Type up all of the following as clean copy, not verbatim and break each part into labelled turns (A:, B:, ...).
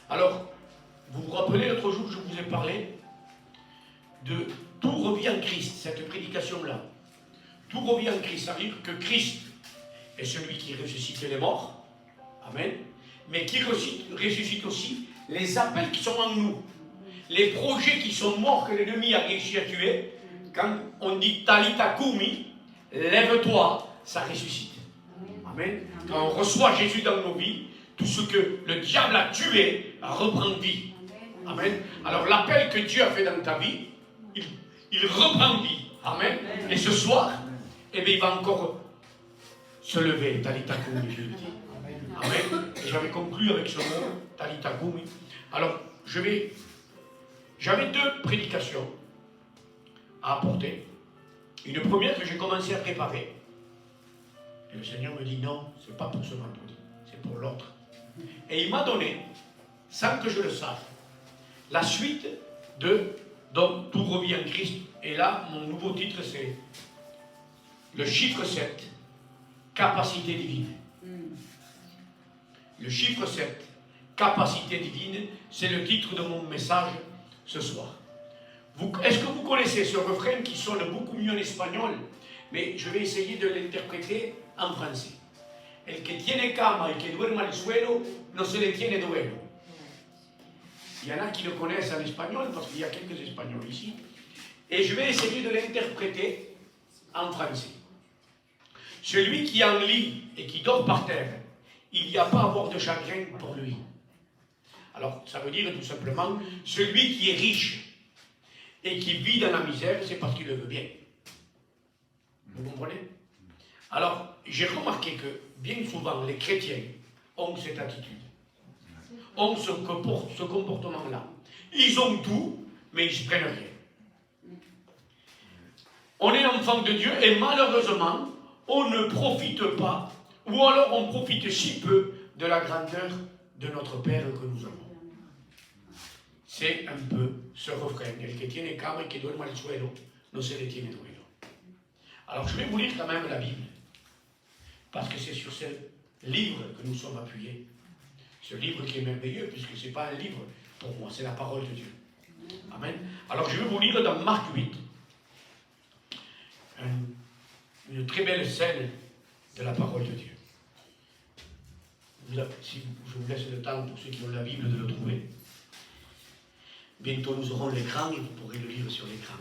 A: Alors, vous vous rappelez l'autre jour, je vous ai parlé de tout revient en Christ, cette prédication-là. Tout revient en Christ, ça veut dire que Christ est celui qui ressuscite les morts, amen, mais qui ressuscite aussi les appels qui sont en nous, les projets qui sont morts que l'ennemi a réussi à tuer. Quand on dit Talita Kumi, lève-toi, ça ressuscite. Amen. Quand on reçoit Jésus dans nos vies, tout ce que le diable a tué reprend vie. Amen. Alors l'appel que Dieu a fait dans ta vie, il reprend vie. Amen. Et ce soir, eh bien, il va encore se lever. Talita Kumi, je le dis. Amen. Et j'avais conclu avec ce mot, Talita Kumi. Alors, j'avais deux prédications à apporter. Une première que j'ai commencé à préparer. Et le Seigneur me dit non, ce n'est pas pour ce vendredi, c'est pour l'autre. Et il m'a donné, sans que je le sache, la suite de donc tout revient en Christ. Et là, mon nouveau titre, c'est le chiffre 7, capacité divine. Le chiffre 7, capacité divine, c'est le titre de mon message ce soir. Est-ce que vous connaissez ce refrain qui sonne beaucoup mieux en espagnol, mais je vais essayer de l'interpréter en français. El que tiene cama y que duerma al suelo, no se le tiene duelo. Il y en a qui le connaissent en espagnol, parce qu'il y a quelques espagnols ici. Et je vais essayer de l'interpréter en français. Celui qui en lit et qui dort par terre, il n'y a pas à avoir de chagrin pour lui. Alors, ça veut dire tout simplement, celui qui est riche et qui vit dans la misère, c'est parce qu'il le veut bien. Vous comprenez? Alors, j'ai remarqué que bien souvent, les chrétiens ont cette attitude, ont ce comportement-là. Ils ont tout, mais ils ne se prennent rien. On est enfant de Dieu et malheureusement, on ne profite pas, ou alors on profite si peu de la grandeur de notre Père que nous avons. C'est un peu ce refrain. El que tiene cama y que duerma al suelo, no se le tiene duelo. Alors je vais vous lire quand même la Bible, parce que c'est sur ce livre que nous sommes appuyés. Ce livre qui est merveilleux, puisque ce n'est pas un livre pour moi, c'est la parole de Dieu. Amen. Alors je vais vous lire dans Marc 8, une très belle scène de la parole de Dieu. Si je vous laisse le temps pour ceux qui ont la Bible de le trouver. Bientôt nous aurons l'écran et vous pourrez le lire sur l'écran.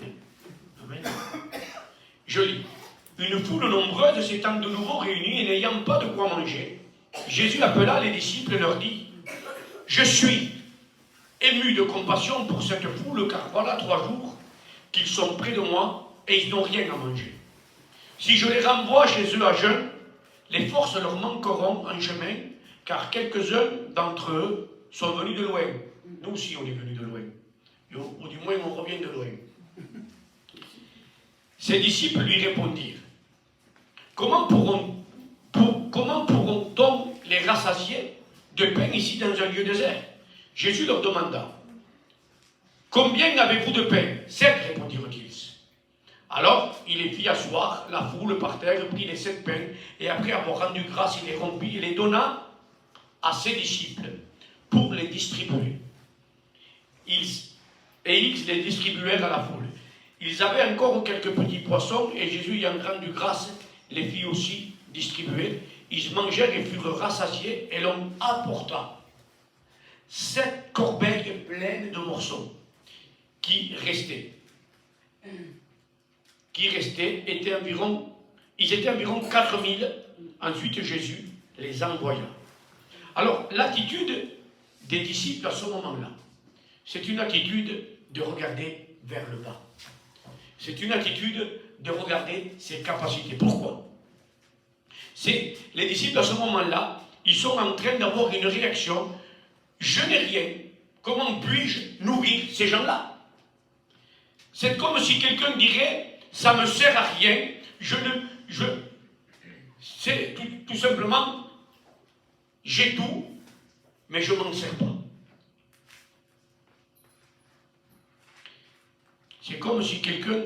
A: Amen. Je lis. Une foule nombreuse s'étant de nouveau réunie et n'ayant pas de quoi manger, Jésus appela les disciples et leur dit: je suis ému de compassion pour cette foule, car voilà 3 jours qu'ils sont près de moi et ils n'ont rien à manger. Si je les renvoie chez eux à jeun, les forces leur manqueront en chemin, car quelques-uns d'entre eux sont venus de loin. Nous aussi on est venus de loin. Ou du moins on revient de loin. Ses disciples lui répondirent: comment pourront-on les rassasier de pain ici dans un lieu désert? Jésus leur demanda: combien avez-vous de pain? 7, répondirent-ils. Alors il les fit asseoir, la foule par terre, prit les 7 pains, et après avoir rendu grâce, il les rompit et les donna à ses disciples pour les distribuer. Ils les distribuèrent à la foule. Ils avaient encore quelques petits poissons, et Jésus, ayant rendu grâce, les fit aussi distribuer. Ils mangèrent et furent rassasiés, et l'on apporta 7 corbeilles pleines de morceaux qui restaient. Ils étaient environ 4000. Ensuite, Jésus les envoya. Alors, l'attitude des disciples à ce moment-là, c'est une attitude de regarder vers le bas. C'est une attitude de regarder ses capacités. Pourquoi? Les disciples à ce moment-là, ils sont en train d'avoir une réaction: je n'ai rien, comment puis-je nourrir ces gens-là? C'est comme si quelqu'un dirait: ça ne me sert à rien, c'est tout simplement, j'ai tout, mais je ne m'en sers pas. C'est comme si quelqu'un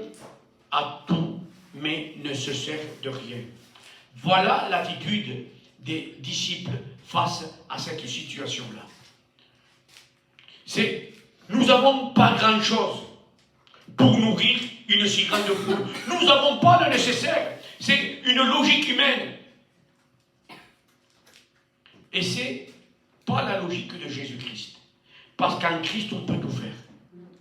A: a tout, mais ne se sert de rien. Voilà l'attitude des disciples face à cette situation-là. Nous n'avons pas grand-chose pour nourrir une si grande foule. Nous n'avons pas le nécessaire. C'est une logique humaine. Et c'est pas la logique de Jésus-Christ. Parce qu'en Christ, on peut tout faire.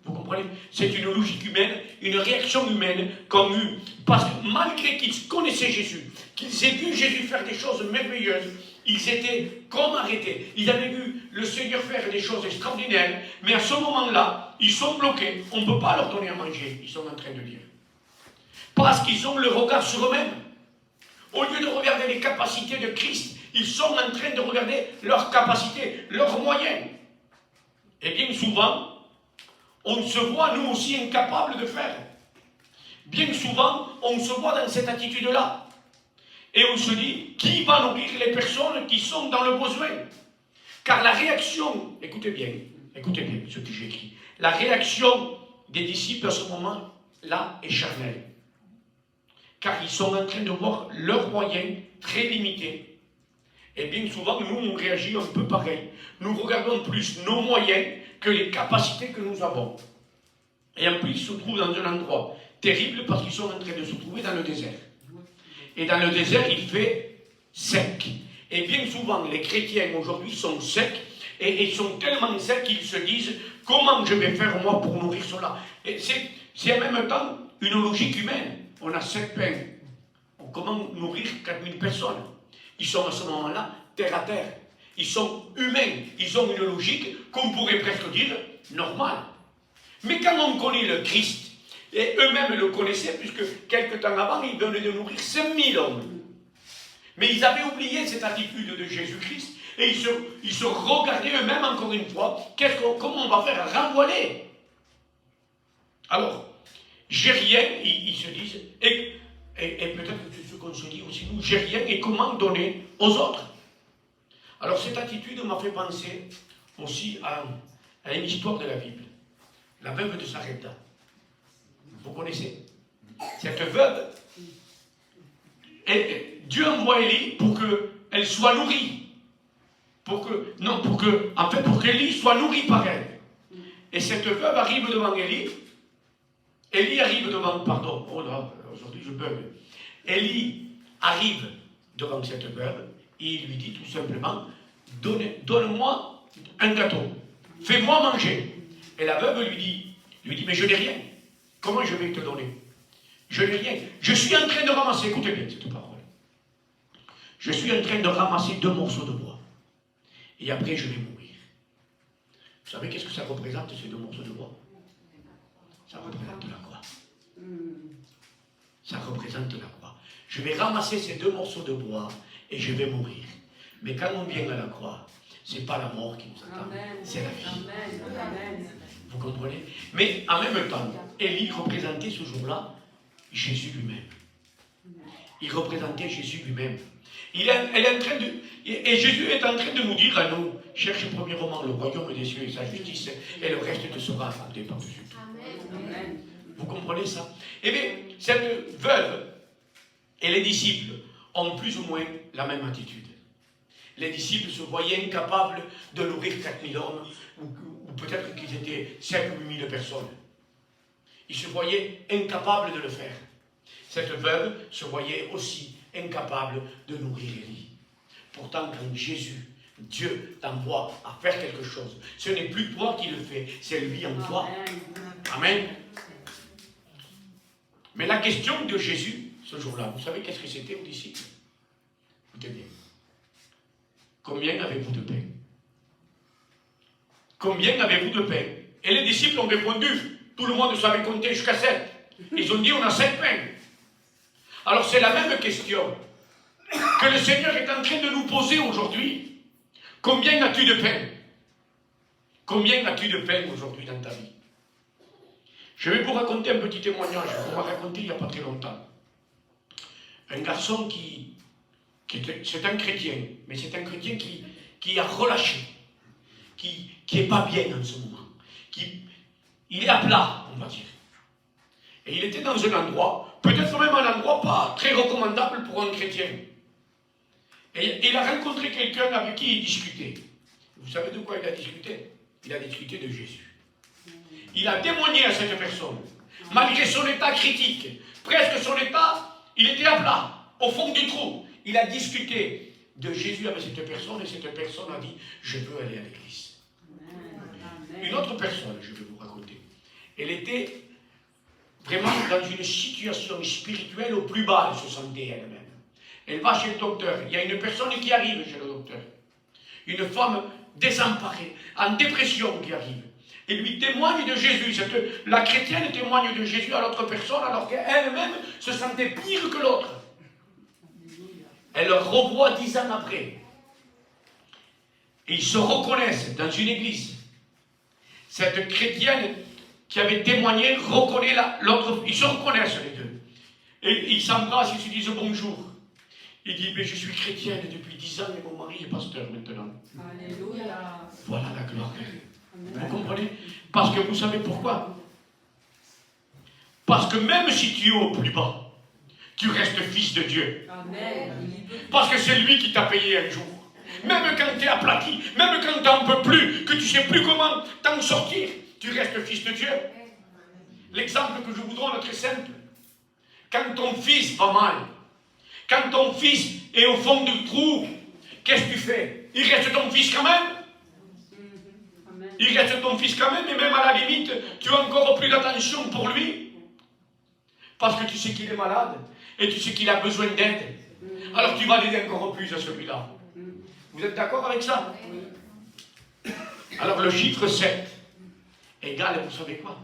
A: Vous comprenez? C'est une logique humaine, une réaction humaine qu'ont eu. Parce que malgré qu'ils connaissaient Jésus, qu'ils aient vu Jésus faire des choses merveilleuses, ils étaient comme arrêtés. Ils avaient vu le Seigneur faire des choses extraordinaires, mais à ce moment-là, ils sont bloqués. On ne peut pas leur donner à manger, ils sont en train de dire. Parce qu'ils ont le regard sur eux-mêmes. Au lieu de regarder les capacités de Christ, ils sont en train de regarder leurs capacités, leurs moyens. Et bien souvent, on se voit nous aussi incapables de faire. Bien souvent, on se voit dans cette attitude-là. Et on se dit, qui va nourrir les personnes qui sont dans le besoin? Car la réaction, écoutez bien ce que j'ai écrit, la réaction des disciples à ce moment-là est charnelle. Car ils sont en train de voir leurs moyens très limités. Et bien souvent, nous, on réagit un peu pareil. Nous regardons plus nos moyens que les capacités que nous avons. Et en plus, ils se trouvent dans un endroit terrible parce qu'ils sont en train de se trouver dans le désert. Et dans le désert, il fait sec. Et bien souvent, les chrétiens aujourd'hui sont secs et ils sont tellement secs qu'ils se disent comment je vais faire moi pour nourrir cela? Et c'est en même temps une logique humaine. On a 7 pains. Comment nourrir 4000 personnes? Ils sont à ce moment-là terre à terre. Ils sont humains. Ils ont une logique qu'on pourrait presque dire normale. Mais quand on connaît le Christ, et eux-mêmes le connaissaient, puisque quelque temps avant, ils venaient de nourrir 5000 hommes. Mais ils avaient oublié cette attitude de Jésus-Christ, et ils se regardaient eux-mêmes encore une fois, comment on va faire renvoyer? Alors, j'ai rien, ils se disent, et peut-être que c'est ce qu'on se dit aussi, nous, j'ai rien, et comment donner aux autres? Alors cette attitude m'a fait penser aussi à une histoire de la Bible, la veuve de Sarepta. Vous connaissez? Cette veuve, Dieu envoie Élie pour qu'elle soit nourrie. Pour qu'Élie soit nourri par elle. Et cette veuve arrive devant Élie. Élie arrive devant, pardon, oh là, aujourd'hui je bug. Élie arrive devant cette veuve et il lui dit tout simplement, donne-moi un gâteau, fais-moi manger. Et la veuve lui dit, mais je n'ai rien. Comment je vais te donner? Je n'ai rien. Je suis en train de ramasser, écoutez bien cette parole. Je suis en train de ramasser 2 morceaux de bois. Et après, je vais mourir. Vous savez qu'est-ce que ça représente, ces 2 morceaux de bois? Ça représente la croix. Ça représente la croix. Je vais ramasser ces 2 morceaux de bois et je vais mourir. Mais quand on vient à la croix, ce n'est pas la mort qui nous attend, c'est la vie. Amen. Vous comprenez? Mais en même temps, Élie représentait ce jour-là Jésus lui-même. Il représentait Jésus lui-même. Et Jésus est en train de nous dire à nous, cherche premièrement le royaume des cieux et sa justice, et le reste te sera accordé par-dessus tout. Amen. Vous comprenez ça? Eh bien, cette veuve et les disciples ont plus ou moins la même attitude. Les disciples se voyaient incapables de nourrir 4000 hommes, ou peut-être qu'ils étaient 5 ou 8 000 personnes. Ils se voyaient incapables de le faire. Cette veuve se voyait aussi incapable de nourrir Élie. Pourtant, quand Jésus, Dieu t'envoie à faire quelque chose, ce n'est plus toi qui le fais, c'est lui en toi. Amen. Mais la question de Jésus, ce jour-là, vous savez qu'est-ce que c'était aux disciples? Écoutez bien. Combien avez-vous de pain? Combien avez-vous de pain? Et les disciples ont répondu, tout le monde savait compter jusqu'à 7. Ils ont dit, on a 5 pains. Alors c'est la même question que le Seigneur est en train de nous poser aujourd'hui. Combien as-tu de pain? Combien as-tu de pain aujourd'hui dans ta vie? Je vais vous raconter un petit témoignage qu'on m'a raconté il n'y a pas très longtemps. Un garçon c'est un chrétien, mais c'est un chrétien qui a relâché, qui n'est pas bien en ce moment, il est à plat, on va dire. Et il était dans un endroit, peut-être même un endroit pas très recommandable pour un chrétien. Et il a rencontré quelqu'un avec qui il discutait. Vous savez de quoi il a discuté? il a discuté de Jésus. Il a témoigné à cette personne. Malgré son état critique, presque son état, il était à plat, au fond du trou. Il a discuté de Jésus avec cette personne et cette personne a dit, je veux aller à l'église. Une autre personne, je vais vous raconter, elle était vraiment dans une situation spirituelle au plus bas, elle se sentait elle-même. Elle va chez le docteur, il y a une personne qui arrive chez le docteur, une femme désemparée, en dépression qui arrive, et lui témoigne de Jésus. La chrétienne témoigne de Jésus à l'autre personne alors qu'elle-même se sentait pire que l'autre. Elle le revoit 10 ans après. Et ils se reconnaissent dans une église. Cette chrétienne qui avait témoigné reconnaît l'autre. Ils se reconnaissent les deux. Et ils s'embrassent, ils se disent bonjour. Il dit, mais je suis chrétienne depuis 10 ans et mon mari est pasteur maintenant. Alléluia. Voilà la gloire. Vous comprenez? Parce que vous savez pourquoi? Parce que même si tu es au plus bas, tu restes fils de Dieu. Amen. Parce que c'est lui qui t'a payé un jour. Même quand tu es aplati, même quand tu n'en peux plus, que tu ne sais plus comment t'en sortir, tu restes fils de Dieu. L'exemple que je vous donne est très simple. Quand ton fils va mal, quand ton fils est au fond du trou, qu'est-ce que tu fais? Il reste ton fils quand même. Il reste ton fils quand même, et même à la limite, tu as encore plus d'attention pour lui. Parce que tu sais qu'il est malade, et tu sais qu'il a besoin d'aide. Alors tu vas l'aider encore plus à celui-là. Vous êtes d'accord avec ça? Alors le chiffre 7 égale, vous savez quoi?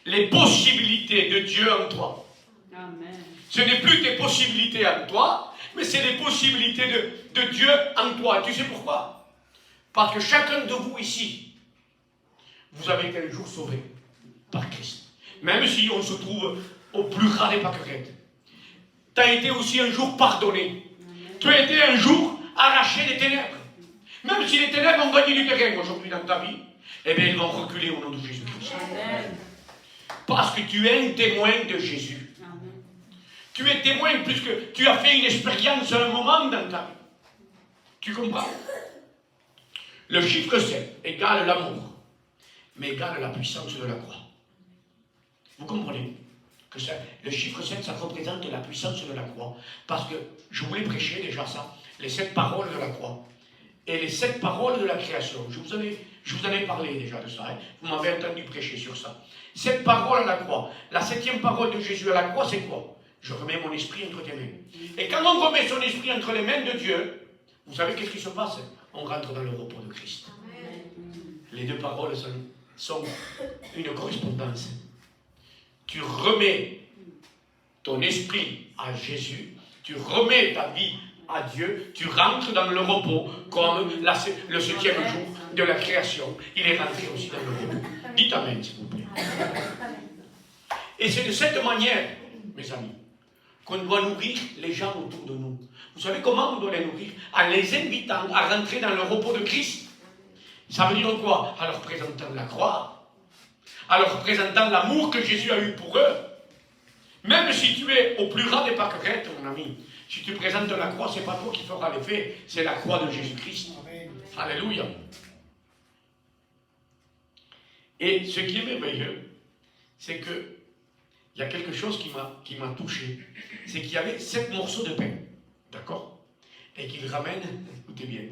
A: Les possibilités de Dieu en toi. Amen. Ce n'est plus tes possibilités en toi, mais c'est les possibilités de Dieu en toi. Et tu sais pourquoi? Parce que chacun de vous ici, vous avez été un jour sauvé par Christ. Même si on se trouve au plus ras des pâquerettes. Tu as été aussi un jour pardonné. Tu as été un jour arraché des ténèbres. Même si les ténèbres ont gagné du terrain aujourd'hui dans ta vie, eh bien, ils vont reculer au nom de Jésus-Christ. Parce que tu es un témoin de Jésus. Amen. Tu es témoin puisque tu as fait une expérience à un moment dans ta vie. Tu comprends? Le chiffre 7 égale l'amour, mais égale la puissance de la croix. Vous comprenez? Que ça, le chiffre 7, ça représente la puissance de la croix. Parce que je voulais prêcher déjà ça, les 7 paroles de la croix. Et les 7 paroles de la création. Je vous en ai parlé déjà de ça. Hein. Vous m'avez entendu prêcher sur ça. 7 paroles à la croix. La 7e parole de Jésus à la croix, c'est quoi? Je remets mon esprit entre tes mains. Et quand on remet son esprit entre les mains de Dieu, vous savez qu'est-ce qui se passe? On rentre dans le repos de Christ. Les 2 paroles sont une correspondance. Tu remets ton esprit à Jésus, tu remets ta vie à Dieu, tu rentres dans le repos comme le 7e jour de la création. Il est rentré aussi dans le repos. Dites Amen, s'il vous plaît. Et c'est de cette manière, mes amis, qu'on doit nourrir les gens autour de nous. Vous savez comment on doit les nourrir? En les invitant à rentrer dans le repos de Christ. Ça veut dire quoi? En leur présentant la croix, en leur présentant l'amour que Jésus a eu pour eux. Même si tu es au plus ras des pâquerettes, mon ami, si tu présentes la croix, ce n'est pas toi qui feras l'effet, c'est la croix de Jésus-Christ. Alléluia. Et ce qui est merveilleux, c'est que il y a quelque chose qui m'a touché. C'est qu'il y avait 7 morceaux de pain. D'accord? Et qu'il ramène, écoutez bien,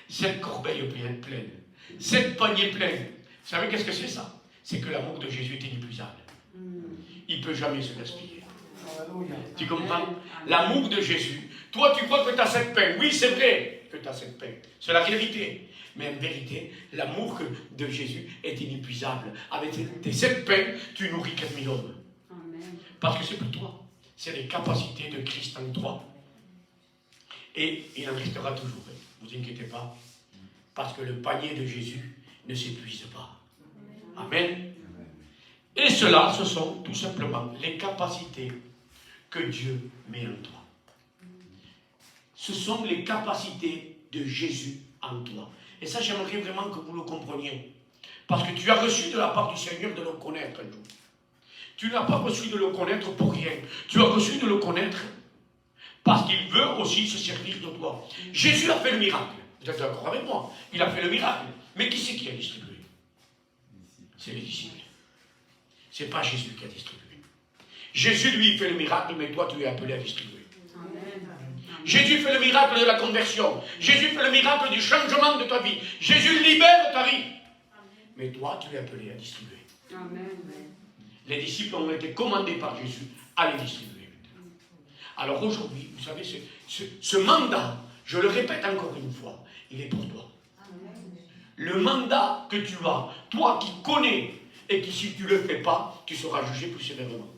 A: 7 corbeilles pleines. 7 paniers pleins. Vous savez qu'est-ce que c'est ça? C'est que l'amour de Jésus est inépuisable. Il ne peut jamais se gaspiller. Tu comprends? L'amour de Jésus. Toi, tu crois que tu as 7 pains. Oui, c'est vrai que tu as 7 pains. C'est la vérité. Mais en vérité, l'amour de Jésus est inépuisable. Avec tes 7 pains, tu nourris 4000 hommes. Parce que c'est pour toi. C'est les capacités de Christ en toi. Et il en restera toujours. Ne vous inquiétez pas. Parce que le panier de Jésus ne s'épuise pas. Amen. Et cela, ce sont tout simplement les capacités que Dieu met en toi. Ce sont les capacités de Jésus en toi. Et ça, j'aimerais vraiment que vous le compreniez. Parce que tu as reçu de la part du Seigneur de le connaître un jour. Tu n'as pas reçu de le connaître pour rien. Tu as reçu de le connaître parce qu'il veut aussi se servir de toi. Jésus a fait le miracle. Vous êtes d'accord avec moi? Il a fait le miracle. Mais qui c'est qui a distribué? c'est les disciples. Ce n'est pas Jésus qui a distribué. Jésus, lui, fait le miracle, mais toi, tu es appelé à distribuer. Amen. Jésus fait le miracle de la conversion. Jésus fait le miracle du changement de ta vie. Jésus libère ta vie. Mais toi, tu es appelé à distribuer. Amen. Les disciples ont été commandés par Jésus à les distribuer. Alors aujourd'hui, vous savez, ce mandat, je le répète encore une fois, il est pour toi. Le mandat que tu as, toi qui connais, et qui si tu ne le fais pas, tu seras jugé plus sévèrement.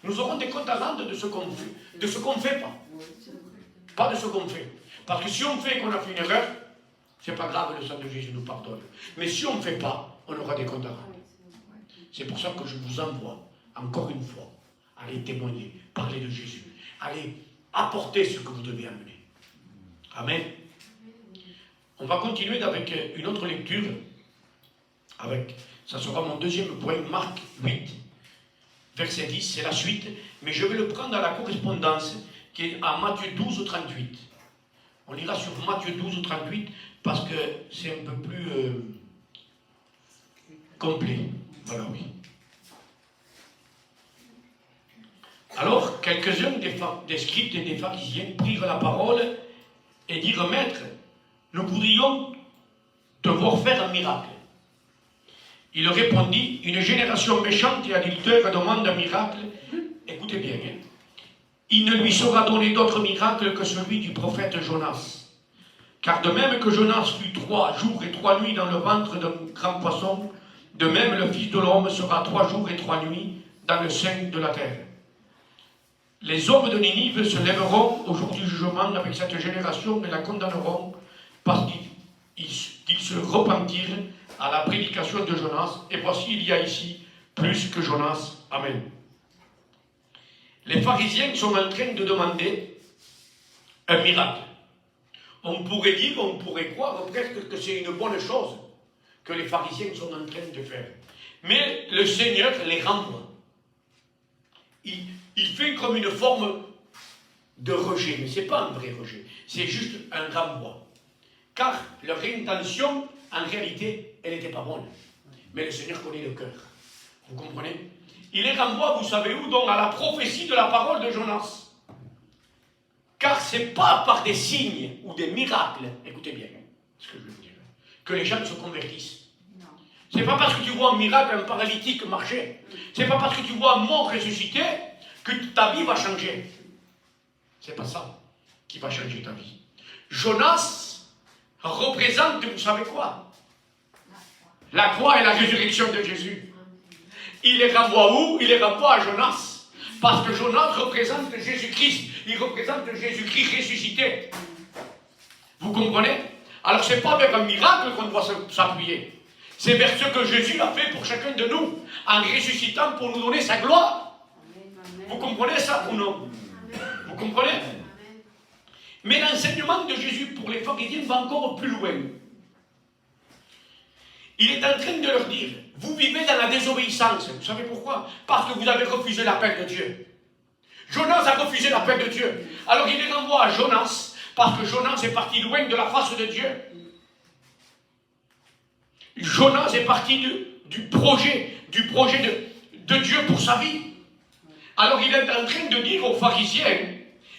A: Nous aurons des comptes à rendre de ce qu'on fait, de ce qu'on ne fait pas. Pas de ce qu'on fait. Parce que si on fait qu'on a fait une erreur, c'est pas grave, le sang de Jésus nous pardonne. Mais si on ne fait pas, on aura des comptes à rendre. C'est pour ça que je vous envoie, encore une fois, allez témoigner, parler de Jésus, allez apporter ce que vous devez amener. Amen. On va continuer avec une autre lecture. Ça sera mon deuxième point, Marc 8, verset 10, c'est la suite, mais je vais le prendre à la correspondance qui est à Matthieu 12, 38. On ira sur Matthieu 12, 38 parce que c'est un peu plus complet. Voilà, oui. Alors, quelques-uns des scribes et des pharisiens prirent la parole et dirent, Maître, nous voudrions te voir faire un miracle. Il répondit, une génération méchante et adultère demande un miracle. Écoutez bien, hein. Il ne lui sera donné d'autre miracle que celui du prophète Jonas. Car de même que Jonas fut 3 jours et 3 nuits dans le ventre d'un grand poisson, de même le Fils de l'homme sera 3 jours et 3 nuits dans le sein de la terre. Les hommes de Ninive se lèveront au jour du jugement avec cette génération et la condamneront parce qu'ils se repentirent à la prédication de Jonas. Et voici, il y a ici plus que Jonas. Amen. Les pharisiens sont en train de demander un miracle. On pourrait dire, on pourrait croire presque que c'est une bonne chose que les pharisiens sont en train de faire. Mais le Seigneur les renvoie. Il fait comme une forme de rejet, mais ce n'est pas un vrai rejet, c'est juste un renvoi. Car leur intention, en réalité, elle n'était pas bonne. Mais le Seigneur connaît le cœur. Vous comprenez? Il les renvoie, vous savez où? Donc à la prophétie de la parole de Jonas. Car ce n'est pas par des signes ou des miracles, écoutez bien ce que je veux vous dire, que les gens se convertissent. Ce n'est pas parce que tu vois un miracle, un paralytique marcher. Ce n'est pas parce que tu vois un mort ressusciter que ta vie va changer. Ce n'est pas ça qui va changer ta vie. Jonas représente, vous savez quoi? La croix et la résurrection de Jésus. Il les renvoie où? Il les renvoie à Jonas. Parce que Jonas représente Jésus-Christ. Il représente Jésus-Christ ressuscité. Vous comprenez? Alors ce n'est pas vers un miracle qu'on doit s'appuyer. C'est vers ce que Jésus a fait pour chacun de nous, en ressuscitant pour nous donner sa gloire. Vous comprenez ça ou non? Vous comprenez? Mais l'enseignement de Jésus pour les pharisiens va encore plus loin. Il est en train de leur dire, vous vivez dans la désobéissance. Vous savez pourquoi? Parce que vous avez refusé l'appel de Dieu. Jonas a refusé l'appel de Dieu. Alors il les renvoie à Jonas, parce que Jonas est parti loin de la face de Dieu. Jonas est parti du projet de Dieu pour sa vie. Alors il est en train de dire aux pharisiens,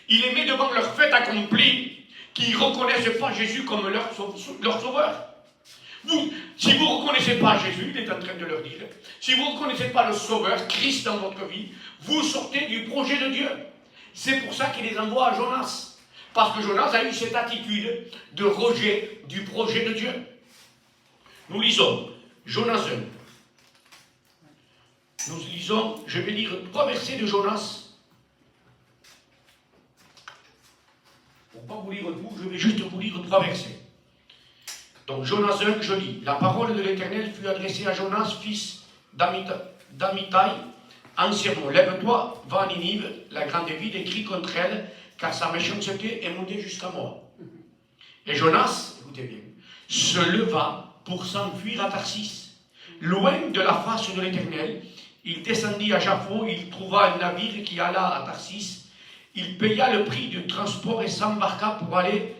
A: il les met devant leur fait accompli, qu'ils ne reconnaissent pas Jésus comme leur sauveur. Si vous ne reconnaissez pas Jésus, il est en train de leur dire, si vous ne reconnaissez pas le sauveur, Christ dans votre vie, vous sortez du projet de Dieu. C'est pour ça qu'il les envoie à Jonas. Parce que Jonas a eu cette attitude de rejet du projet de Dieu. Nous lisons Jonas 1. Nous lisons, je vais lire 3 versets de Jonas. Pour ne pas vous lire tout, je vais juste vous lire 3 versets. Donc Jonas 1, je lis. La parole de l'Éternel fut adressée à Jonas, fils d'Amittai, en ces mots. Lève-toi, va à Ninive, la grande ville, et crie contre elle, car sa méchanceté est montée jusqu'à moi. Et Jonas, écoutez bien, se leva pour s'enfuir à Tarsis. Loin de la face de l'Éternel, il descendit à Jaffo, il trouva un navire qui alla à Tarsis. Il paya le prix du transport et s'embarqua pour aller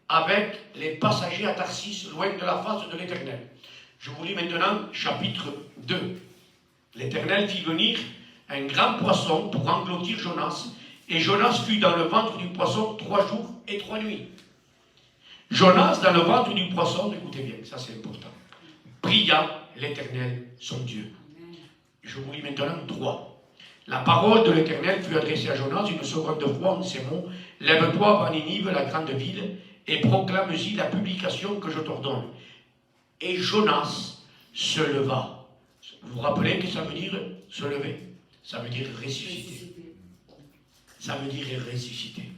A: avec les passagers à Tarsis, loin de la face de l'Éternel. Je vous lis maintenant chapitre 2. L'Éternel fit venir un grand poisson pour engloutir Jonas, et Jonas fut dans le ventre du poisson 3 jours et 3 nuits. Jonas dans le ventre du poisson, écoutez bien, ça c'est important, pria l'Éternel son Dieu. Je vous lis maintenant 3. La parole de l'Éternel fut adressée à Jonas une seconde fois en ces mots: lève-toi, va à Ninive, la grande ville, et proclame-y la publication que je t'ordonne. Et Jonas se leva. Vous vous rappelez que ça veut dire se lever? Ça veut dire ressusciter. Ça veut dire ressusciter.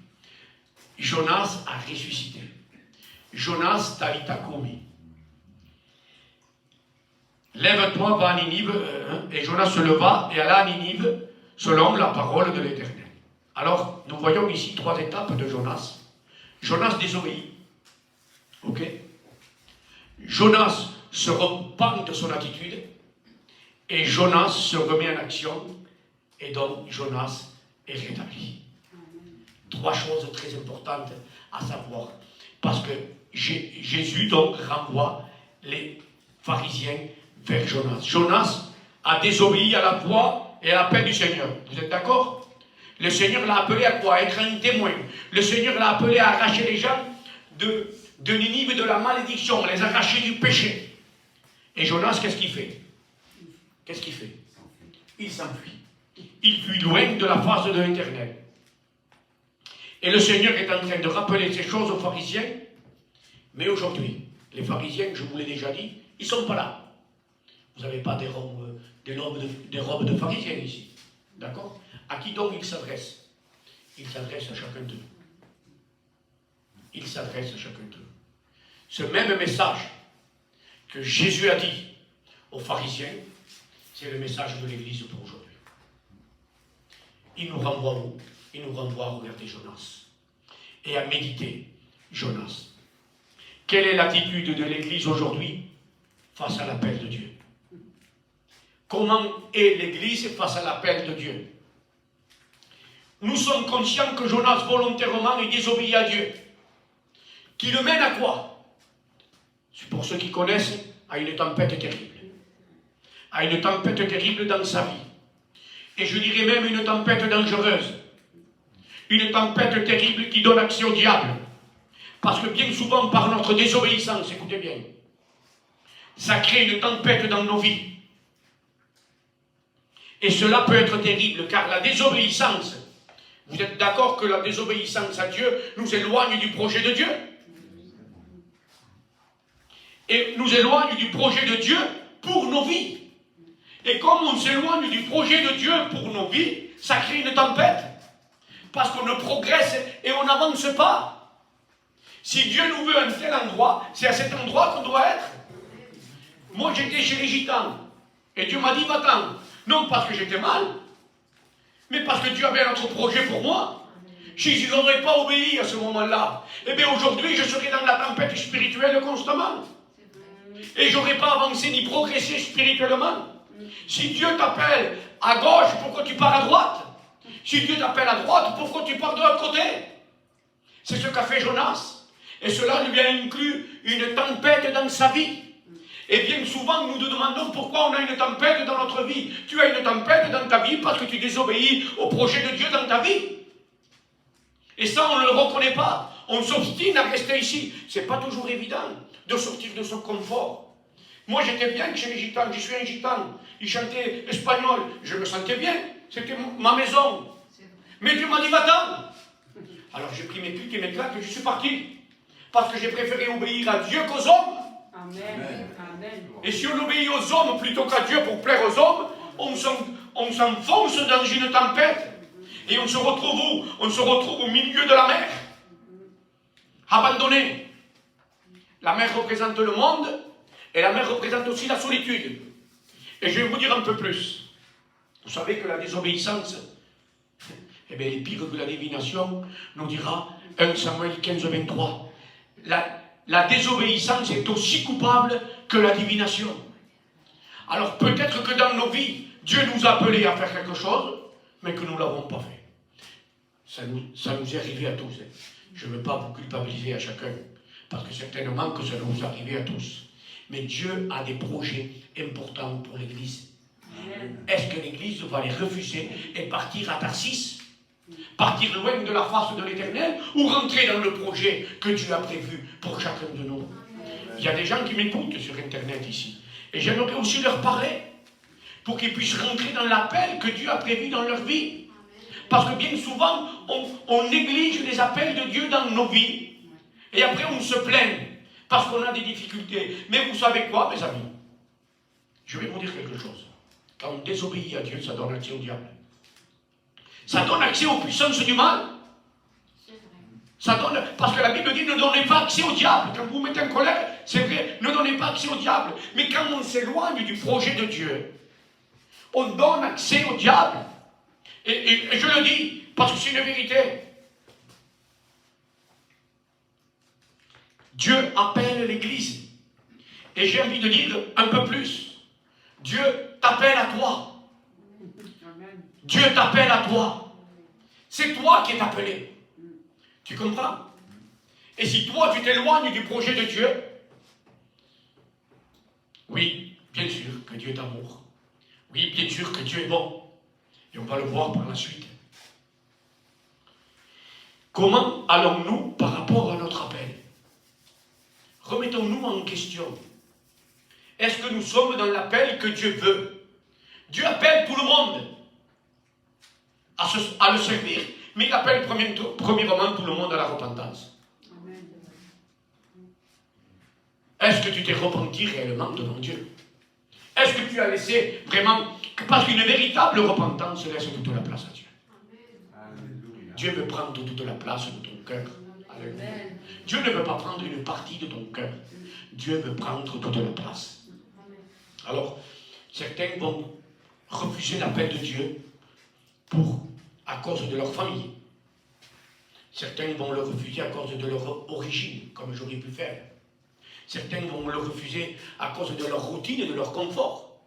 A: Jonas a ressuscité. Jonas talita komi. Lève-toi, va à Ninive. Et Jonas se leva et alla à Ninive selon la parole de l'Éternel. Alors, nous voyons ici 3 étapes de Jonas. Jonas désobéit. Ok? Jonas se repent de son attitude. Et Jonas se remet en action. Et donc, Jonas est rétabli. 3 choses très importantes à savoir. Parce que Jésus donc renvoie les pharisiens vers Jonas. Jonas a désobéi à la voix et à l'appel du Seigneur. Vous êtes d'accord? Le Seigneur l'a appelé à quoi? À être un témoin. Le Seigneur l'a appelé à arracher les gens de Ninive, de la malédiction, les arracher du péché. Et Jonas, qu'est-ce qu'il fait? Qu'est-ce qu'il fait? Il s'enfuit. Il fuit loin de la face de l'Éternel. Et le Seigneur est en train de rappeler ces choses aux pharisiens. Mais aujourd'hui, les pharisiens, je vous l'ai déjà dit, ils ne sont pas là. Vous n'avez pas des robes de pharisiens ici. D'accord? À qui donc il s'adresse? Il s'adresse à chacun d'eux. Il s'adresse à chacun d'eux. Ce même message que Jésus a dit aux pharisiens, c'est le message de l'Église pour aujourd'hui. Il nous renvoie où? Il nous renvoie à regarder Jonas et à méditer Jonas. Quelle est l'attitude de l'Église aujourd'hui face à l'appel de Dieu? Comment est l'Église face à l'appel de Dieu? Nous sommes conscients que Jonas volontairement est désobéi à Dieu. Qui le mène à quoi? C'est pour ceux qui connaissent, à une tempête terrible. À une tempête terrible dans sa vie. Et je dirais même une tempête dangereuse. Une tempête terrible qui donne accès au diable. Parce que bien souvent, par notre désobéissance, écoutez bien, ça crée une tempête dans nos vies. Et cela peut être terrible, car la désobéissance, vous êtes d'accord que la désobéissance à Dieu nous éloigne du projet de Dieu? Et nous éloigne du projet de Dieu pour nos vies. Et comme on s'éloigne du projet de Dieu pour nos vies, ça crée une tempête. Parce qu'on ne progresse et on n'avance pas. Si Dieu nous veut un tel endroit, c'est à cet endroit qu'on doit être. Moi j'étais chez les gitans. Et Dieu m'a dit va-t'en. Non parce que j'étais mal, mais parce que Dieu avait un autre projet pour moi. Si je n'aurais pas obéi à ce moment-là, eh bien aujourd'hui je serais dans la tempête spirituelle constamment. Et je n'aurais pas avancé ni progressé spirituellement. Si Dieu t'appelle à gauche, pourquoi tu pars à droite? Si Dieu t'appelle à droite, pourquoi tu pars de l'autre côté? C'est ce qu'a fait Jonas. Et cela lui a inclus une tempête dans sa vie. Et bien souvent, nous nous demandons pourquoi on a une tempête dans notre vie. Tu as une tempête dans ta vie parce que tu désobéis au projet de Dieu dans ta vie. Et ça, on ne le reconnaît pas. On s'obstine à rester ici. Ce n'est pas toujours évident de sortir de son confort. Moi, j'étais bien chez les gitans. Je suis un gitan. Ils chantaient espagnol. Je me sentais bien. C'était ma maison. Mais Dieu m'a dit, va-t'en. Alors j'ai pris mes clics et mes claques et je suis parti. Parce que j'ai préféré obéir à Dieu qu'aux hommes.
B: Amen. Amen.
A: Et si on obéit aux hommes plutôt qu'à Dieu pour plaire aux hommes, on s'enfonce dans une tempête. Et on se retrouve où? On se retrouve au milieu de la mer. Abandonné. La mer représente le monde et la mer représente aussi la solitude. Et je vais vous dire un peu plus. Vous savez que la désobéissance, eh bien, est pire que la divination, nous dira 1 Samuel 15, 23. La désobéissance est aussi coupable que la divination. Alors peut-être que dans nos vies, Dieu nous a appelés à faire quelque chose, mais que nous ne l'avons pas fait. Ça nous est arrivé à tous. Je ne veux pas vous culpabiliser à chacun, parce que certainement que ça nous est arrivé à tous. Mais Dieu a des projets importants pour l'Église.
B: Amen.
A: Est-ce que l'Église va les refuser et partir à Tarsis? Partir loin de la face de l'Éternel ou rentrer dans le projet que Dieu a prévu pour chacun de nous? Il y a des gens qui m'écoutent sur Internet ici. Et j'aimerais aussi leur parler pour qu'ils puissent rentrer dans l'appel que Dieu a prévu dans leur vie. Parce que bien souvent, on néglige les appels de Dieu dans nos vies. Et après, on se plaint parce qu'on a des difficultés. Mais vous savez quoi, mes amis? Je vais vous dire quelque chose. Quand on désobéit à Dieu, ça donne accès au diable. Ça donne accès aux puissances du mal. Ça donne, parce que la Bible dit ne donnez pas accès au diable. Quand vous vous mettez en colère, c'est vrai, ne donnez pas accès au diable. Mais quand on s'éloigne du projet de Dieu, on donne accès au diable. Et je le dis, parce que c'est une vérité. Dieu appelle l'Église. Et j'ai envie de dire un peu plus. Dieu t'appelle à toi. Dieu t'appelle à toi. C'est toi qui es appelé. Tu comprends? Et si toi tu t'éloignes du projet de Dieu, oui, bien sûr que Dieu est amour. Oui, bien sûr que Dieu est bon. Et on va le voir par la suite. Comment allons-nous par rapport à notre appel? Remettons-nous en question. Est-ce que nous sommes dans l'appel que Dieu veut? Dieu appelle tout le monde à le servir, mais il appelle premièrement tout le monde à la repentance.
B: Amen.
A: Est-ce que tu t'es repenti réellement devant Dieu? Est-ce que tu as laissé vraiment... Parce qu'une véritable repentance laisse toute la place à Dieu.
C: Alléluia.
A: Dieu veut prendre toute la place de ton cœur. Alléluia.
B: Amen.
A: Dieu ne veut pas prendre une partie de ton cœur. Dieu veut prendre toute la place. Alors, certains vont refuser l'appel de Dieu à cause de leur famille. Certains vont le refuser à cause de leur origine, comme j'aurais pu faire. Certains vont le refuser à cause de leur routine et de leur confort.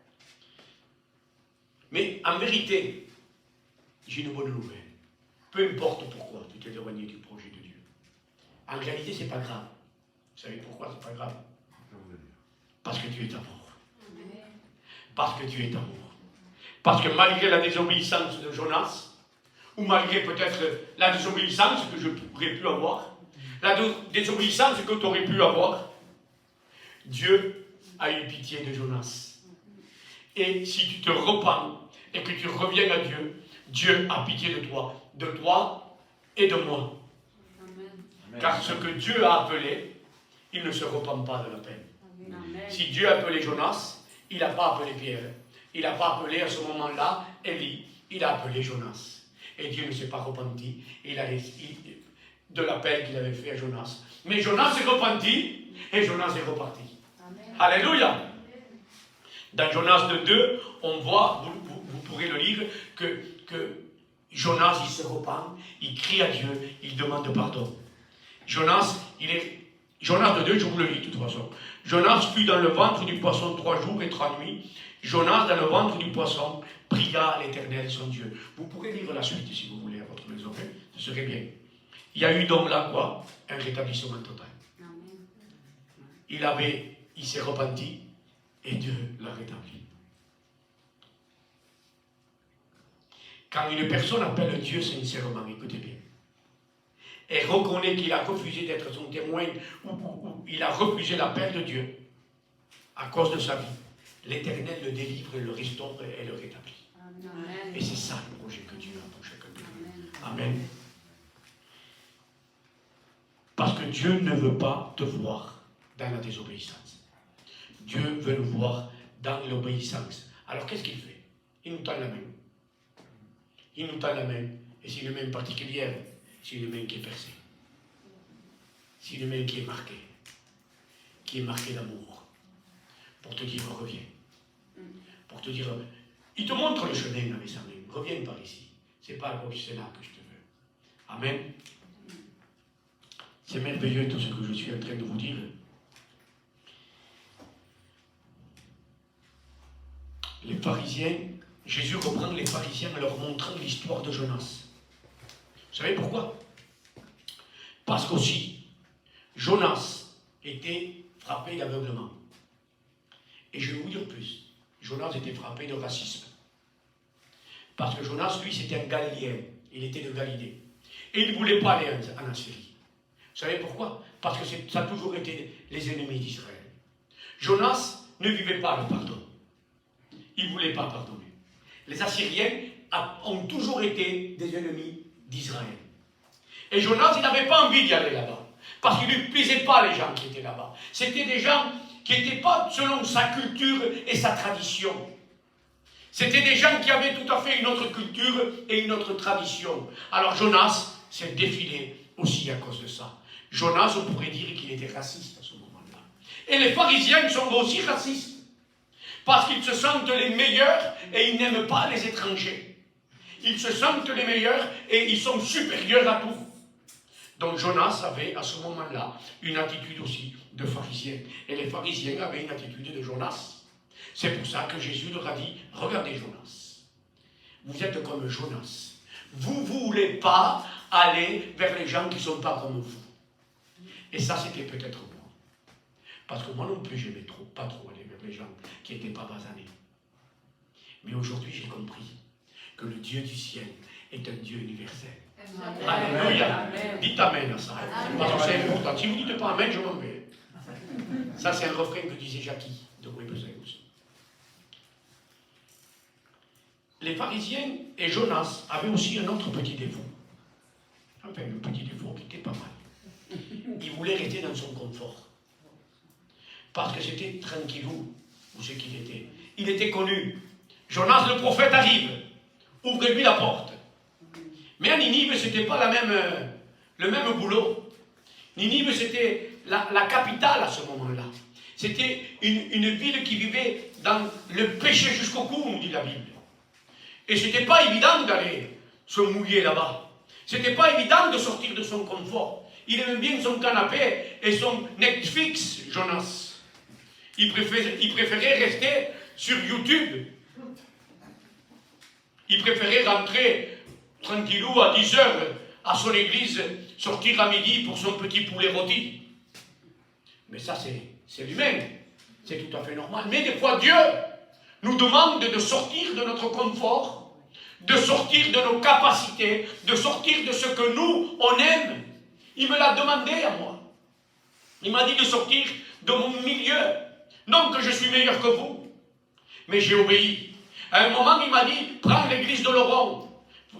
A: Mais en vérité, j'ai une bonne nouvelle. Peu importe pourquoi tu t'es éloigné du projet de Dieu. En réalité, ce n'est pas grave. Vous savez pourquoi ce n'est pas grave? Parce que Dieu est amour. Parce que Dieu est amour. Parce que malgré la désobéissance de Jonas, ou malgré peut-être la désobéissance que je pourrais pu avoir, la désobéissance que tu aurais pu avoir, Dieu a eu pitié de Jonas. Et si tu te repens et que tu reviens à Dieu, Dieu a pitié de toi et de moi.
B: Amen.
A: Car ce que Dieu a appelé, il ne se repent pas de la peine.
B: Amen.
A: Si Dieu a appelé Jonas, il n'a pas appelé Pierre. Il n'a pas appelé à ce moment-là Élie. Il a appelé Jonas. Et Dieu ne s'est pas repenti de l'appel qu'il avait fait à Jonas. Mais Jonas s'est repenti et Jonas est reparti.
B: Amen.
A: Alléluia. Dans Jonas 2, on voit, vous pourrez le lire, que Jonas, il se repent, il crie à Dieu, il demande pardon. Jonas 2, je vous le lis de toute façon. Jonas fut dans le ventre du poisson 3 jours et 3 nuits. Jonas, dans le ventre du poisson, pria à l'Éternel son Dieu. Vous pourrez lire la suite si vous voulez à votre maison, hein? Ce serait bien. Il y a eu donc là quoi? Un rétablissement total.
B: Amen.
A: Il s'est repenti et Dieu l'a rétabli. Quand une personne appelle Dieu sincèrement, écoutez bien, et reconnaît qu'il a refusé d'être son témoin ou il a refusé l'appel de Dieu à cause de sa vie, l'Éternel le délivre, le restaure et le rétablit.
B: Amen.
A: Et c'est ça le projet que Dieu a pour chacun de nous.
B: Amen.
A: Amen. Parce que Dieu ne veut pas te voir dans la désobéissance. Dieu veut nous voir dans l'obéissance. Alors qu'est-ce qu'il fait? Il nous tend la main. Il nous tend la main. Et c'est une main particulière. C'est une main qui est percée. C'est une main qui est marquée d'amour. Pour te dire, reviens. Pour te dire, il te montre le chemin avec sa main. Reviens par ici. C'est pas à gauche, c'est là que je te veux. Amen. C'est merveilleux tout ce que je suis en train de vous dire. Les pharisiens, Jésus reprend les pharisiens en leur montrant l'histoire de Jonas. Vous savez pourquoi? Parce qu'aussi, Jonas était frappé d'aveuglement. Et je vais vous dire plus. Jonas était frappé de racisme. Parce que Jonas, lui, c'était un Galiléen. Il était de Galilée. Et il ne voulait pas aller en Assyrie. Vous savez pourquoi? Parce que ça a toujours été les ennemis d'Israël. Jonas ne vivait pas le pardon. Il ne voulait pas pardonner. Les Assyriens ont toujours été des ennemis d'Israël. Et Jonas, il n'avait pas envie d'y aller là-bas. Parce qu'il ne lui plaisait pas les gens qui étaient là-bas. C'était des gens qui n'étaient pas selon sa culture et sa tradition. C'était des gens qui avaient tout à fait une autre culture et une autre tradition. Alors Jonas s'est défilé aussi à cause de ça. Jonas, on pourrait dire qu'il était raciste à ce moment-là. Et les pharisiens sont aussi racistes. Parce qu'ils se sentent les meilleurs et ils n'aiment pas les étrangers. Ils se sentent les meilleurs et ils sont supérieurs à tout. Donc Jonas avait à ce moment-là une attitude aussi de pharisien. Et les pharisiens avaient une attitude de Jonas. C'est pour ça que Jésus leur a dit, regardez Jonas, vous êtes comme Jonas. Vous ne voulez pas aller vers les gens qui ne sont pas comme vous. Et ça, c'était peut-être moi. Parce que moi non plus, je n'aimais pas trop aller vers les gens qui n'étaient pas basanés. Mais aujourd'hui, j'ai compris que le Dieu du ciel est un Dieu universel.
B: Amen.
A: Alléluia.
B: Amen.
A: Dites Amen à ça. Parce que c'est important. Si vous ne dites pas Amen, je m'en vais. Ça, c'est un refrain que disait Jackie de Webbesain aussi. Les pharisiens et Jonas avaient aussi un autre petit défaut. Enfin, un petit défaut qui était pas mal. Il voulait rester dans son confort. Parce que c'était tranquillou où c'est qu'il était. Il était connu. Jonas le prophète arrive. Ouvrez-lui la porte. Mais à Ninive, ce n'était pas le même boulot. Ninive, c'était la capitale à ce moment-là. C'était une ville qui vivait dans le péché jusqu'au cou, nous dit la Bible. Et ce n'était pas évident d'aller se mouiller là-bas. Ce n'était pas évident de sortir de son confort. Il aimait bien son canapé et son Netflix, Jonas. Il préférait rester sur YouTube. Il préférait rentrer tranquillou à 10 heures à son église, sortir à midi pour son petit poulet rôti. Mais ça, c'est l'humain. C'est tout à fait normal. Mais des fois, Dieu nous demande de sortir de notre confort, de sortir de nos capacités, de sortir de ce que nous, on aime. Il me l'a demandé à moi. Il m'a dit de sortir de mon milieu. Non que je suis meilleur que vous, mais j'ai obéi. À un moment, il m'a dit, prends l'église de Laurent.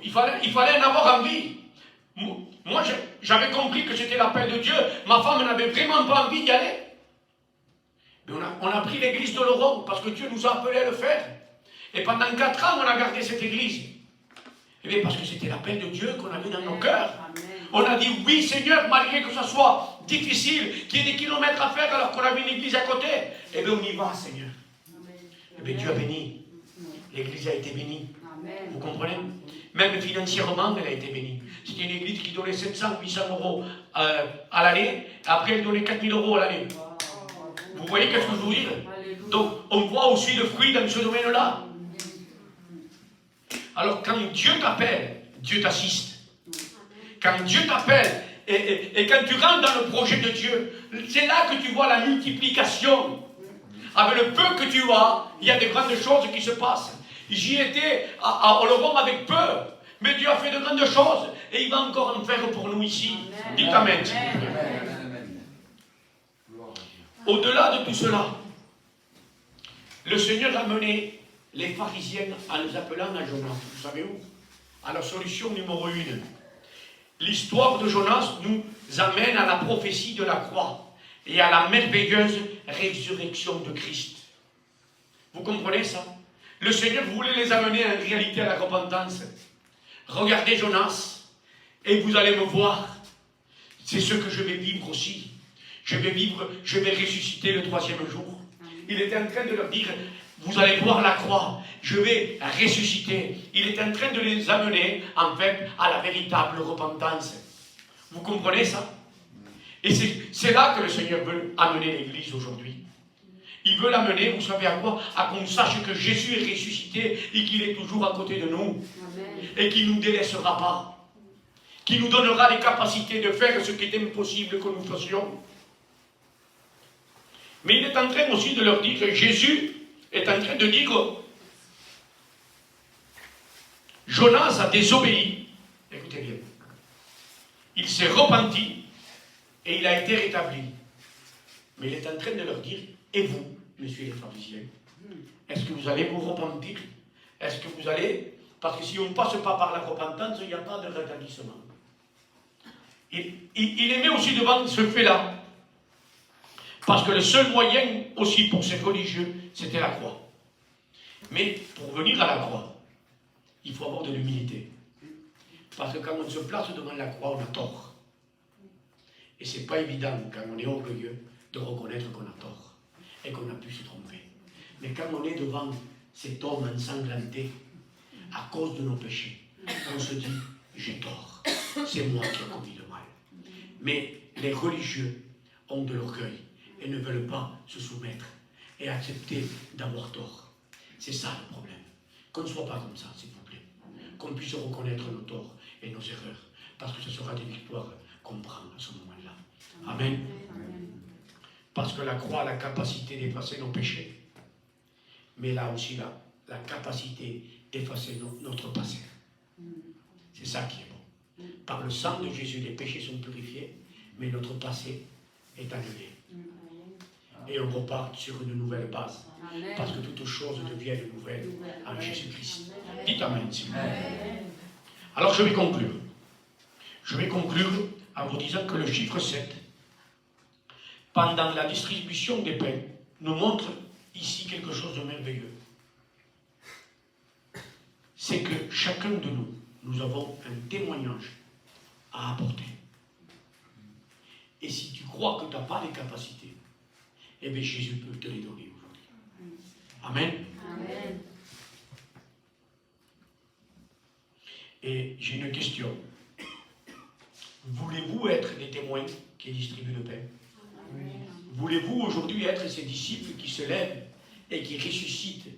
A: Il fallait en avoir envie. Moi, j'avais compris que c'était l'appel de Dieu. Ma femme n'avait vraiment pas envie d'y aller. Mais on a pris l'église de Laurent parce que Dieu nous a appelés à le faire. Et pendant 4 ans, on a gardé cette église. Eh bien, parce que c'était l'appel de Dieu qu'on avait dans nos cœurs. On a dit, oui Seigneur, malgré que ça soit difficile, qu'il y ait des kilomètres à faire alors qu'on avait une église à côté. Eh bien, on y va, Seigneur. Eh bien, Dieu a béni. L'église a été bénie. Vous comprenez? Même financièrement, elle a été bénie. C'était une église qui donnait 700, 800 euros à l'année. Après, elle donnait 4000 euros à l'année. Vous voyez qu'est-ce que je veux dire? Donc, on voit aussi le fruit dans ce domaine-là. Alors, quand Dieu t'appelle, Dieu t'assiste. Quand Dieu t'appelle, et quand tu rentres dans le projet de Dieu, c'est là que tu vois la multiplication. Avec le peu que tu as, il y a de grandes choses qui se passent. J'y étais à Oloron avec peu, mais Dieu a fait de grandes choses, et il va encore en faire pour nous ici. Dites Amen. Au-delà de tout cela, le Seigneur a mené les pharisiens en les appelant à Jonas. Vous savez où? À la solution numéro 1. L'histoire de Jonas nous amène à la prophétie de la croix et à la merveilleuse résurrection de Christ. Vous comprenez ça? Le Seigneur voulait les amener en réalité à la repentance. Regardez Jonas et vous allez me voir. C'est ce que je vais vivre aussi. Je vais ressusciter le 3e jour. Il était en train de leur dire, vous allez voir la croix, je vais ressusciter. Il est en train de les amener, en fait, à la véritable repentance. Vous comprenez ça? Et c'est là que le Seigneur veut amener l'Église aujourd'hui. Il veut l'amener, vous savez à quoi? À qu'on sache que Jésus est ressuscité et qu'il est toujours à côté de nous. Amen. Et qu'il ne nous délaissera pas. Qu'il nous donnera les capacités de faire ce qui est impossible que nous fassions. Mais il est en train aussi de leur dire, Jésus est en train de dire, Jonas a désobéi, écoutez bien, il s'est repenti et il a été rétabli. Mais il est en train de leur dire, et vous, messieurs les pharisiens, est-ce que vous allez vous repentir? Est-ce que vous allez... Parce que si on ne passe pas par la repentance, il n'y a pas de rétablissement. Il les met aussi devant ce fait-là. Parce que le seul moyen aussi pour ces religieux, c'était la croix. Mais pour venir à la croix, il faut avoir de l'humilité. Parce que quand on se place devant la croix, on a tort. Et ce n'est pas évident, quand on est orgueilleux, de reconnaître qu'on a tort et qu'on a pu se tromper. Mais quand on est devant cet homme ensanglanté, à cause de nos péchés, on se dit, j'ai tort, c'est moi qui ai commis le mal. Mais les religieux ont de l'orgueil et ne veulent pas se soumettre et accepter d'avoir tort. C'est ça le problème. Qu'on ne soit pas comme ça, s'il vous plaît. Qu'on puisse reconnaître nos torts et nos erreurs, parce que ce sera des victoires qu'on prend à ce moment-là. Amen. Parce que la croix a la capacité d'effacer nos péchés, mais là aussi la capacité d'effacer notre passé. C'est ça qui est bon. Par le sang de Jésus, les péchés sont purifiés, mais notre passé est annulé. Et on repart sur une nouvelle base. Parce que toutes choses deviennent nouvelles en Jésus-Christ. Dites Amen, s'il vous plaît. Alors je vais conclure. Je vais conclure en vous disant que le chiffre 7, pendant la distribution des pains, nous montre ici quelque chose de merveilleux. C'est que chacun de nous, nous avons un témoignage à apporter. Et si tu crois que tu n'as pas les capacités, eh bien Jésus peut te les donner aujourd'hui. Amen.
B: Amen.
A: Et j'ai une question. Voulez-vous être des témoins qui distribuent le pain?
B: Amen.
A: Voulez-vous aujourd'hui être ces disciples qui se lèvent et qui ressuscitent?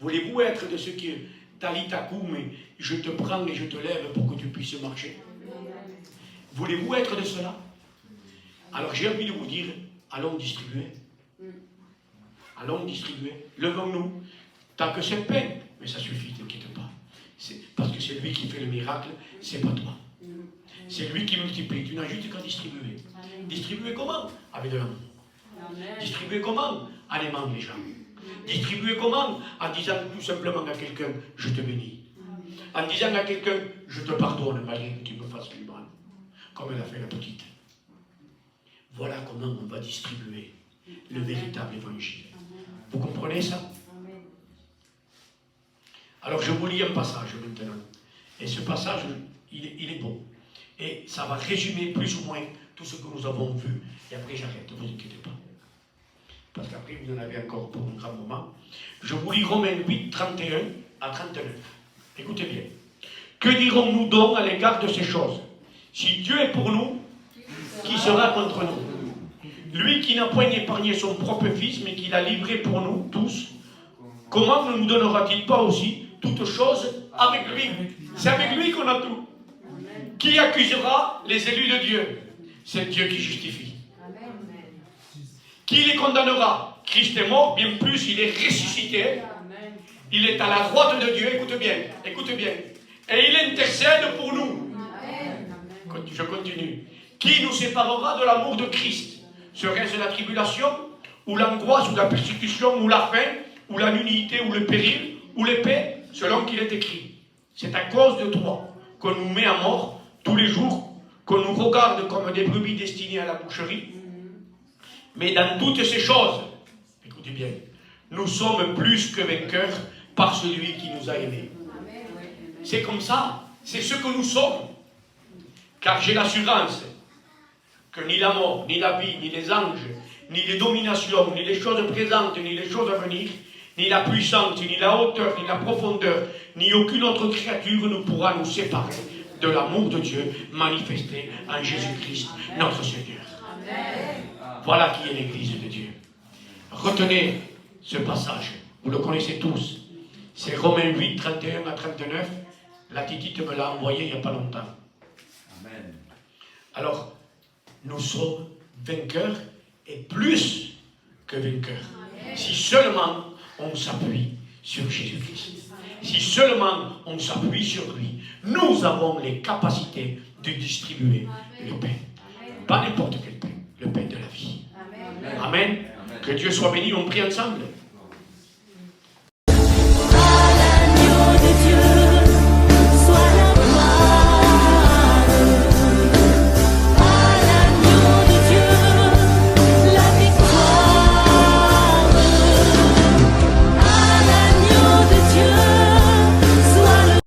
A: Voulez-vous être de ceux qui talitakoum, je te prends et je te lève pour que tu puisses marcher? Voulez-vous être de cela? Alors j'ai envie de vous dire, allons distribuer. Allons distribuer. Levons-nous. Tant que c'est pain, mais ça suffit, ne t'inquiète pas. Parce que c'est lui qui fait le miracle, c'est pas toi. C'est lui qui multiplie. Tu n'as juste qu'à distribuer. Distribuer comment? Avec de l'amour. Distribuer comment? En aimant les gens. Distribuer comment? En disant tout simplement à quelqu'un, je te bénis. En disant à quelqu'un, je te pardonne malgré que tu me fasses du mal. Comme elle a fait la petite. Voilà comment on va distribuer le véritable évangile. Vous comprenez ça? Alors je vous lis un passage maintenant. Et ce passage, il est bon. Et ça va résumer plus ou moins tout ce que nous avons vu. Et après j'arrête, ne vous inquiétez pas. Parce qu'après vous en avez encore pour un grand moment. Je vous lis Romains 8, 31 à 39. Écoutez bien. Que dirons-nous donc à l'égard de ces choses? Si Dieu est pour nous, qui sera contre nous? Lui qui n'a point épargné son propre fils, mais qui l'a livré pour nous tous, comment ne nous donnera-t-il pas aussi toutes choses avec lui? C'est avec lui qu'on a tout. Qui accusera les élus de Dieu? C'est Dieu qui justifie. Qui les condamnera? Christ est mort, bien plus, il est ressuscité. Il est à la droite de Dieu, écoutez bien. Et il intercède pour nous. Je continue. Qui nous séparera de l'amour de Christ? Serait-ce la tribulation, ou l'angoisse, ou la persécution, ou la faim, ou la nudité, ou le péril, ou l'épée, selon qu'il est écrit? C'est à cause de toi qu'on nous met à mort tous les jours, qu'on nous regarde comme des brebis destinées à la boucherie. Mais dans toutes ces choses, écoutez bien, nous sommes plus que vainqueurs par celui qui nous a aimés. C'est comme ça, c'est ce que nous sommes. Car j'ai l'assurance que ni la mort, ni la vie, ni les anges, ni les dominations, ni les choses présentes, ni les choses à venir, ni la puissance, ni la hauteur, ni la profondeur, ni aucune autre créature ne pourra nous séparer de l'amour de Dieu manifesté en Jésus-Christ, notre Seigneur. Amen. Voilà qui est l'Église de Dieu. Retenez ce passage, vous le connaissez tous. C'est Romains 8, 31 à 39. La Titite me l'a envoyé il n'y a pas longtemps.
C: Amen.
A: Alors, nous sommes vainqueurs et plus que vainqueur. Si seulement on s'appuie sur Jésus-Christ. Si seulement on s'appuie sur lui, nous avons les capacités de distribuer le pain. Pas n'importe quel pain, le pain de la vie. Amen. Que Dieu soit béni, on prie ensemble.